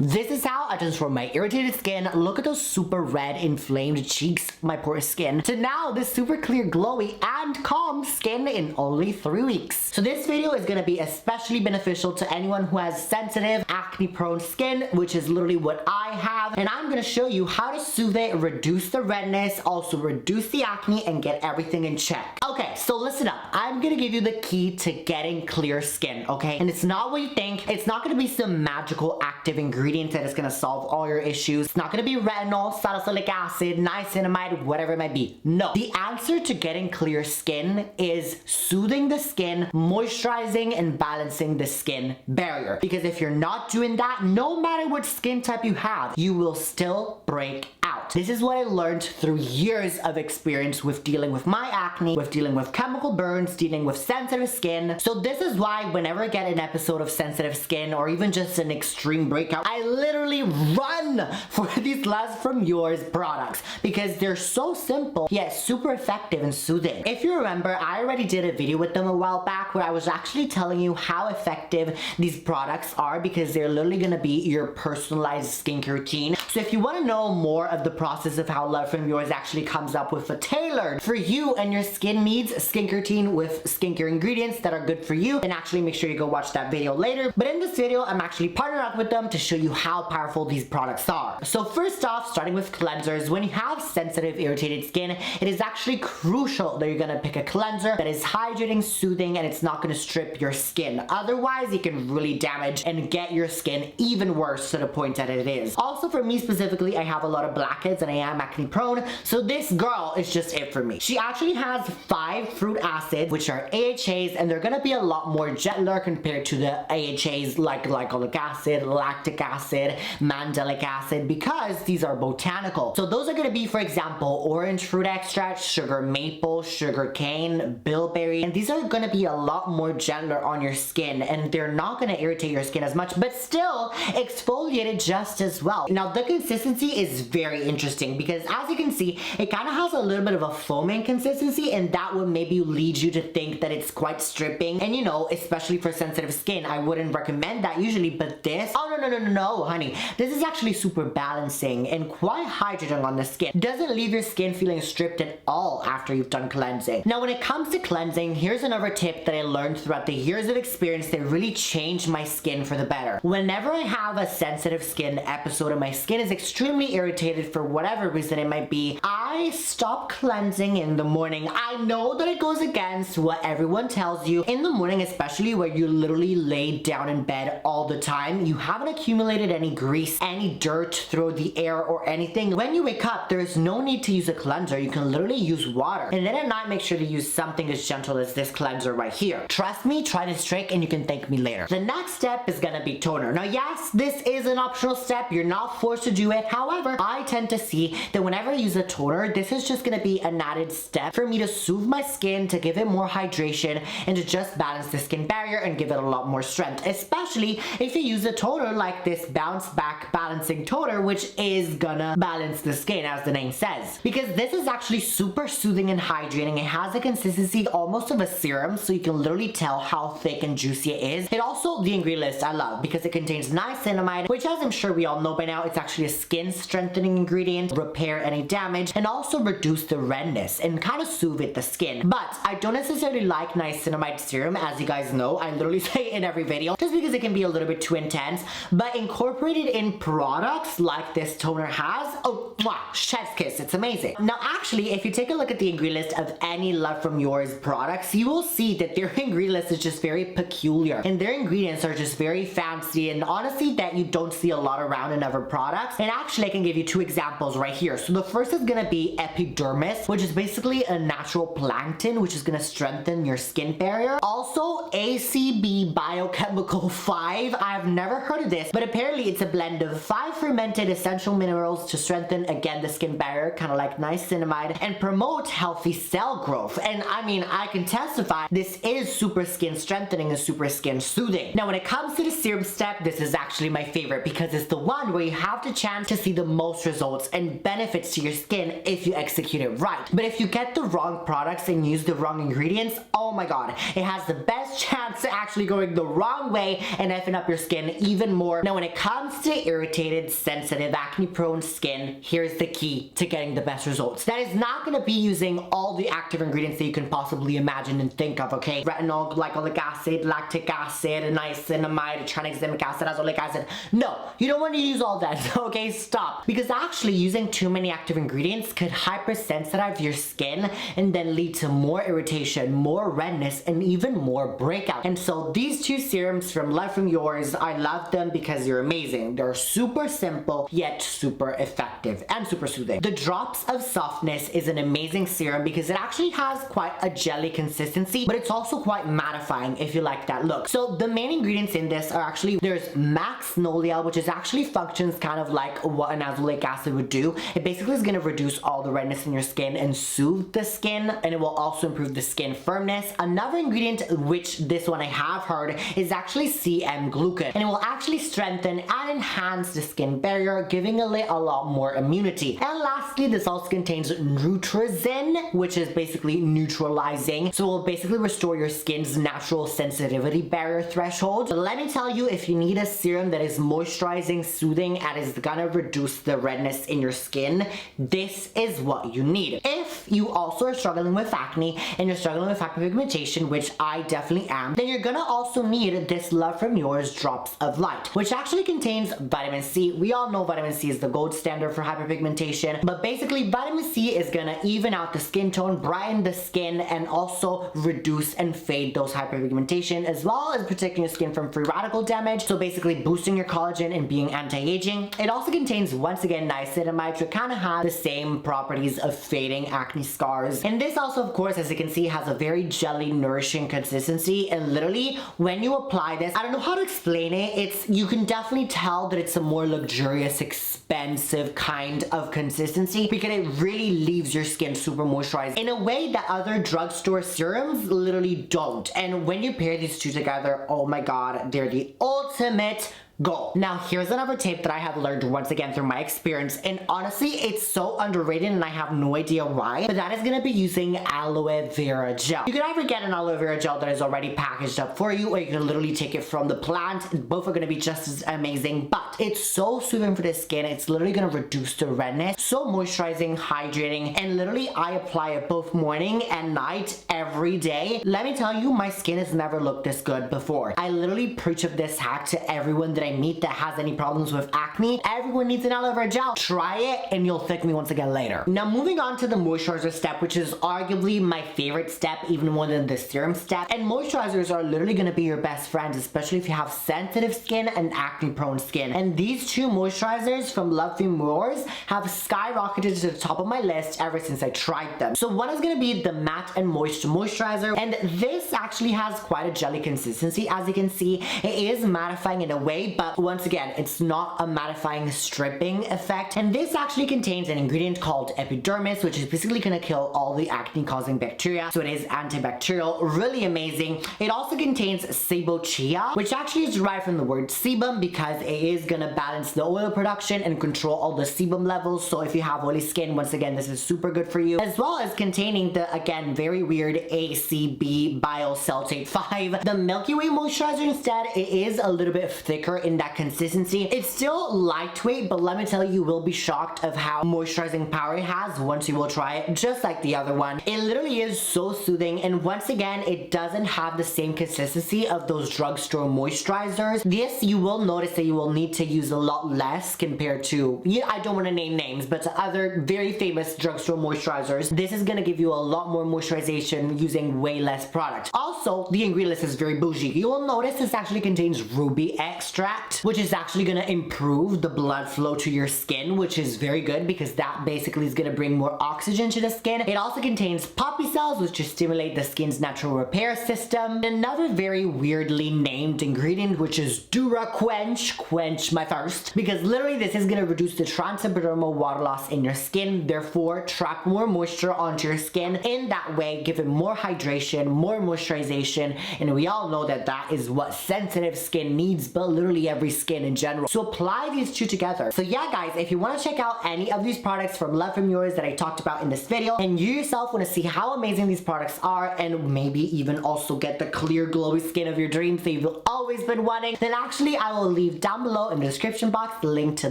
This is how I transform my irritated skin. Look at those super red, inflamed cheeks, my poor skin, to now this super clear, glowy, and calm skin in only 3 weeks. So this video is gonna be especially beneficial to anyone who has sensitive, acne-prone skin, which is literally what I have. And I'm gonna show you how to soothe it, reduce the redness, also reduce the acne, and get everything in check. Okay, so listen up. I'm gonna give you the key to getting clear skin, okay? And it's not what you think. It's not gonna be some magical active ingredient that is gonna solve all your issues. It's not gonna be retinol, salicylic acid, niacinamide, whatever it might be. No. The answer to getting clear skin is soothing the skin, moisturizing, and balancing the skin barrier. Because if you're not doing that, no matter what skin type you have, you will still break out. This is what I learned through years of experience with dealing with my acne, with dealing with chemical burns, dealing with sensitive skin. So this is why whenever I get an episode of sensitive skin or even just an extreme breakout, I literally run for these Love From Yours products because they're so simple yet super effective and soothing. If you remember, I already did a video with them a while back where I was actually telling you how effective these products are because they're literally gonna be your personalized skincare routine. So if you want to know more of the process of how Love From Yours actually comes up with a tailored for you and your skin needs skincare routine with skincare ingredients that are good for you, then actually make sure you go watch that video later. But in this video, I'm actually partnered up with them to show you how powerful these products are. So first off, starting with cleansers, when you have sensitive, irritated skin, it is actually crucial that you're gonna pick a cleanser that is hydrating, soothing, and it's not gonna strip your skin. Otherwise, it can really damage and get your skin even worse to the point that it is. Also for me specifically, I have a lot of blackheads and I am acne prone, so this girl is just it for me. She actually has 5 fruit acids, which are AHAs, and they're gonna be a lot more gentler compared to the AHAs like glycolic acid, lactic acid, mandelic acid, because these are botanical. So those are gonna be, for example, orange fruit extract, sugar maple, sugar cane, bilberry, and these are gonna be a lot more gentler on your skin, and they're not gonna irritate your skin as much, but still exfoliate it just as well. Now the consistency is very interesting because as you can see, it kind of has a little bit of a foaming consistency, and that would maybe lead you to think that it's quite stripping, and you know, especially for sensitive skin, I wouldn't recommend that usually, but this, oh no, honey, this is actually super balancing and quite hydrating on the skin. Doesn't leave your skin feeling stripped at all after you've done cleansing. Now when it comes to cleansing, here's another tip that I learned throughout the years of experience that really changed my skin for the better. Whenever I have a sensitive skin episode and my skin is extremely irritated for whatever reason it might be, I stop cleansing in the morning. I know that it goes against what everyone tells you. In the morning, especially where you literally lay down in bed all the time, you haven't accumulated any grease, any dirt through the air or anything. When you wake up, there is no need to use a cleanser. You can literally use water. And then at night, make sure to use something as gentle as this cleanser right here. Trust me, try this trick and you can thank me later. The next step is gonna be toner. Now yes, this is an optional step. You're not forced to do it. However, I tend to see that whenever I use a toner, this is just gonna be an added step for me to soothe my skin, to give it more hydration, and to just balance the skin barrier and give it a lot more strength, especially if you use a toner like this bounce back balancing toner, which is gonna balance the skin as the name says, because this is actually super soothing and hydrating. It has a consistency almost of a serum, so you can literally tell how thick and juicy it is. It also, the ingredient list I love because it contains niacinamide, which as I'm sure we all know by now, it's actually a skin strengthening ingredient, repair any damage, and also reduce the redness and kind of soothe the skin. But I don't necessarily like niacinamide serum, as you guys know. I literally say it in every video just because it can be a little bit too intense, but incorporated in products like this toner has, oh wow, chef's kiss, it's amazing. Now actually, if you take a look at the ingredient list of any Love From Yours products, you will see that their ingredient list is just very peculiar and their ingredients are just very fancy and honestly that you don't see a lot around in other products. And actually I can give you 2 examples right here. So the first is gonna be epidermis, which is basically a natural plankton which is gonna strengthen your skin barrier. Also ACB biochemical 5, I've never heard of this, but apparently it's a blend of 5 fermented essential minerals to strengthen again the skin barrier, kind of like niacinamide, and promote healthy cell growth. And I mean, I can testify this is super skin strengthening and super skin soothing. Now when it comes to the serum step, this is actually my favorite because it's the one where you have the chance to see the most results results and benefits to your skin if you execute it right. But if you get the wrong products and use the wrong ingredients, oh my god, it has the best chance to actually going the wrong way and effing up your skin even more. Now when it comes to irritated, sensitive, acne prone skin, here's the key to getting the best results. That is not going to be using all the active ingredients that you can possibly imagine and think of, okay? Retinol, glycolic acid, lactic acid, niacinamide, tranexamic acid, azelaic acid. No, you don't want to use all that, okay? Stop. Because actually using too many active ingredients could hypersensitize your skin and then lead to more irritation, more redness, and even more breakout. And so these two serums from Love From Yours, I love them because they're amazing. They're super simple, yet super effective and super soothing. The Drops of Softness is an amazing serum because it actually has quite a jelly consistency, but it's also quite mattifying if you like that look. So the main ingredients in this are actually, there's Magnolia, which is actually functions kind of like what an azelaic acid would do. It basically is going to reduce all the redness in your skin and soothe the skin, and it will also improve the skin firmness. Another ingredient, which this one I have heard, is actually CM glucan, and it will actually strengthen and enhance the skin barrier, giving it a lot more immunity. And lastly, this also contains Nutrizin, which is basically neutralizing, so it will basically restore your skin's natural sensitivity barrier threshold. But let me tell you, if you need a serum that is moisturizing, soothing, and is gonna reduce the redness in your skin, this is what you need. If you also are struggling with acne and you're struggling with hyperpigmentation, which I definitely am, then you're gonna also need this Love From Yours Drops of Light, which actually contains vitamin C. We all know vitamin C is the gold standard for hyperpigmentation, but basically vitamin C is gonna even out the skin tone, brighten the skin, and also reduce and fade those hyperpigmentation, as well as protecting your skin from free radical damage, so basically boosting your collagen and being anti-aging. It also contains, once again, niacinamide, which kind of has the same properties of fading acne scars. And this also, of course, as you can see, has a very jelly, nourishing consistency, and literally, when you apply this, I don't know how to explain it, you can definitely tell that it's a more luxurious, expensive kind of consistency because it really leaves your skin super moisturized in a way that other drugstore serums literally don't. And when you pair these two together, oh my god, they're the ultimate goal. Now here's another tip that I have learned once again through my experience, and honestly it's so underrated and I have no idea why, but that is going to be using aloe vera gel. You can either get an aloe vera gel that is already packaged up for you, or you can literally take it from the plant. Both are going to be just as amazing, but it's so soothing for the skin. It's literally going to reduce the redness, so moisturizing, hydrating, and literally I apply it both morning and night every day. Let me tell you, my skin has never looked this good before. I literally preach of this hack to everyone that I meet that has any problems with acne. Everyone needs an aloe vera gel. Try it and you'll thank me once again later. Now moving on to the moisturizer step, which is arguably my favorite step, even more than the serum step. And moisturizers are literally going to be your best friends, especially if you have sensitive skin and acne prone skin. And these two moisturizers from Love From Yours have skyrocketed to the top of my list ever since I tried them. So one is going to be the Matte and Moist Moisturizer, and this actually has quite a jelly consistency. As you can see, it is mattifying in a way, but once again, it's not a mattifying stripping effect. And this actually contains an ingredient called epidermis, which is basically going to kill all the acne causing bacteria, so it is antibacterial, really amazing. It also contains sebo-chia, which actually is derived from the word sebum because it is going to balance the oil production and control all the sebum levels. So if you have oily skin, once again, this is super good for you, as well as containing the, again, very weird ACB biosulfate 5. The Milky Way Moisturizer instead, it is a little bit thicker in that consistency. It's still lightweight, but let me tell you, you will be shocked of how moisturizing power it has once you will try it, just like the other one. It literally is so soothing, and once again, it doesn't have the same consistency of those drugstore moisturizers. This, you will notice that you will need to use a lot less compared to, I don't want to name names, but to other very famous drugstore moisturizers. This is going to give you a lot more moisturization using way less product. Also, the ingredient list is very bougie. You will notice this actually contains ruby extract, which is actually going to improve the blood flow to your skin, which is very good because that basically is going to bring more oxygen to the skin. It also contains poppy cells, which just stimulate the skin's natural repair system. Another very weirdly named ingredient, which is Dura Quench my thirst, because literally this is going to reduce the transepidermal water loss in your skin, therefore trap more moisture onto your skin. In that way, give it more hydration, more moisturization, and we all know that that is what sensitive skin needs, but literally literally every skin in general. So apply these two together. So yeah guys, if you want to check out any of these products from Love From Yours that I talked about in this video, and you yourself want to see how amazing these products are, and maybe even also get the clear glowy skin of your dreams that you've always been wanting, then actually I will leave down below in the description box the link to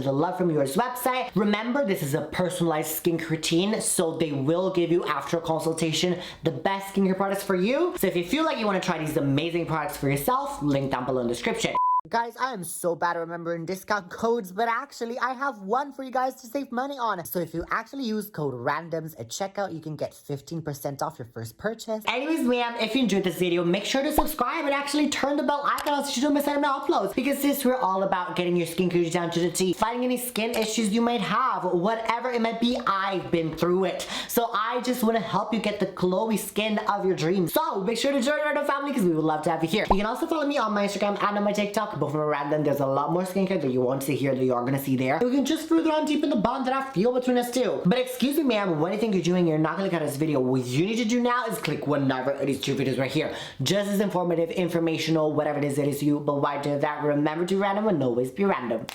the Love From Yours website. Remember, this is a personalized skincare routine, so they will give you after a consultation the best skincare products for you. So if you feel like you want to try these amazing products for yourself, link down below in the description. Guys, I am so bad at remembering discount codes, but actually I have one for you guys to save money on. So if you actually use code RANDOMS at checkout, you can get 15% off your first purchase. Anyways, ma'am, if you enjoyed this video, make sure to subscribe and actually turn the bell icon so you don't miss out on my uploads. Because this, we're all about getting your skincare down to the T. Finding any skin issues you might have, whatever it might be, I've been through it. So I just want to help you get the glowy skin of your dreams. So make sure to join our family because we would love to have you here. You can also follow me on my Instagram and on my TikTok. Both from random. There's a lot more skincare that you won't see here that you are gonna see there. We can just further on deepen the bond that I feel between us two. But excuse me, ma'am, what do you think you're doing? You're not gonna look at this video. What you need to do now is click one of these two videos right here. Just as informative, informational, whatever it is to you. But why do that? Remember to be random and always be random.